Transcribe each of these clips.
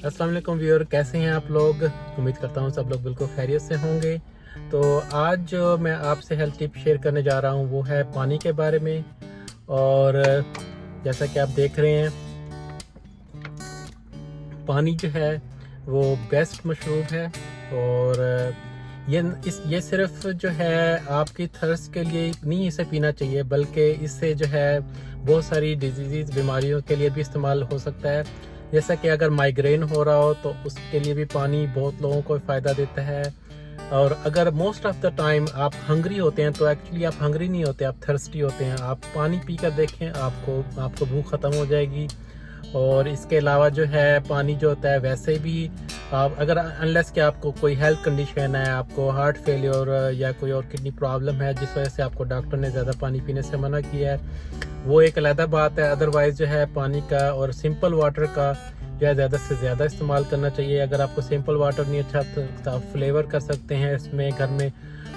अस्सलाम वालेकुम व्यूअर, कैसे हैं आप लोग। उम्मीद करता हूँ सब लोग बिल्कुल खैरियत से होंगे। तो आज जो मैं आपसे हेल्थ टिप शेयर करने जा रहा हूँ वो है पानी के बारे में। और जैसा कि आप देख रहे हैं, पानी जो है वो बेस्ट मशरूब है। और ये सिर्फ जो है आपकी थर्स्ट के लिए नहीं इसे पीना चाहिए, बल्कि इससे जो है बहुत सारी डिजीज़ बीमारियों के लिए भी इस्तेमाल हो सकता है। जैसा कि अगर माइग्रेन हो रहा हो तो उसके लिए भी पानी बहुत लोगों को फ़ायदा देता है। और अगर मोस्ट ऑफ द टाइम आप हंग्री होते हैं तो एक्चुअली आप हंग्री नहीं होते, आप थर्स्टी होते हैं। आप पानी पी कर देखें, आपको भूख ख़त्म हो जाएगी। और इसके अलावा जो है पानी जो होता है वैसे भी आप अगर अनलेस कि आपको कोई हेल्थ कंडीशन है, आपको हार्ट फेलियर या कोई और किडनी प्रॉब्लम है जिस वजह से आपको डॉक्टर ने ज़्यादा पानी पीने से मना किया है, वो एक अलग बात है। अदरवाइज़ जो है पानी का और सिंपल वाटर का जो है ज़्यादा से ज़्यादा इस्तेमाल करना चाहिए। अगर आपको सिंपल वाटर नहीं अच्छा तो आप फ्लेवर कर सकते हैं इसमें घर में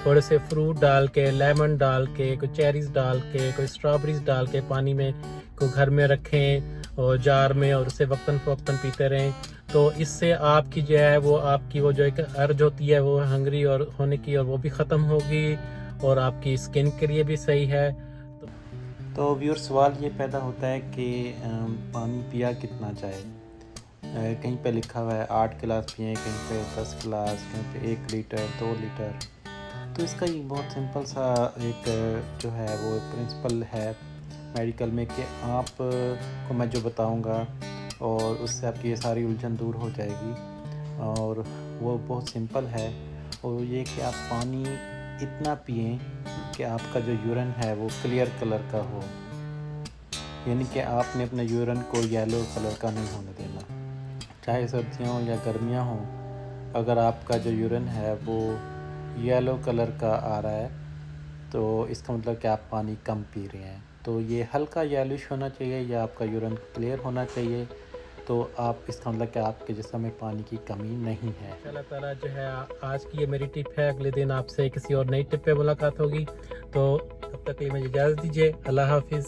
थोड़े से फ्रूट डाल के, लेमन डाल के, कोई चेरीज़ डाल के, कोई स्ट्रॉबेरीज डाल के पानी में को घर में रखें और जार में, और उसे वक्तन फ़वक्तन पीते रहें। तो इससे आपकी जो है वो आपकी वो जो एक अर्ज होती है वो हंगरी और होने की, और वो भी ख़त्म होगी और आपकी स्किन के लिए भी सही है। तो व्यूअर सवाल ये पैदा होता है कि पानी पिया कितना जाए। कहीं पे लिखा हुआ है 8 गिलास पिए, कहीं पे 10 गिलास, कहीं पे 1 लीटर 2 लीटर। तो इसका ये बहुत सिंपल सा एक जो है वो प्रिंसिपल है मेडिकल में कि आप को मैं जो बताऊंगा और उससे आपकी ये सारी उलझन दूर हो जाएगी। और वो बहुत सिंपल है, और ये कि आप पानी इतना पिएं कि आपका जो यूरिन है वो क्लियर कलर का हो, यानी कि आपने अपने यूरिन को येलो कलर का नहीं होने देना, चाहे सर्दियाँ हों या गर्मियाँ हों। अगर आपका जो यूरिन है वो येलो कलर का आ रहा है तो इसका मतलब कि आप पानी कम पी रहे हैं। तो ये हल्का येलोइश होना चाहिए या आपका यूरिन क्लियर होना चाहिए, तो आप इसका मतलब कि आपके जिस्म में पानी की कमी नहीं है। अल्लाह ताला जो है आज की ये मेरी टिप है। अगले दिन आपसे किसी और नई टिप पे मुलाकात होगी। तो तब तक के लिए मुझे इजाज़त दीजिए। अल्लाह हाफिज़।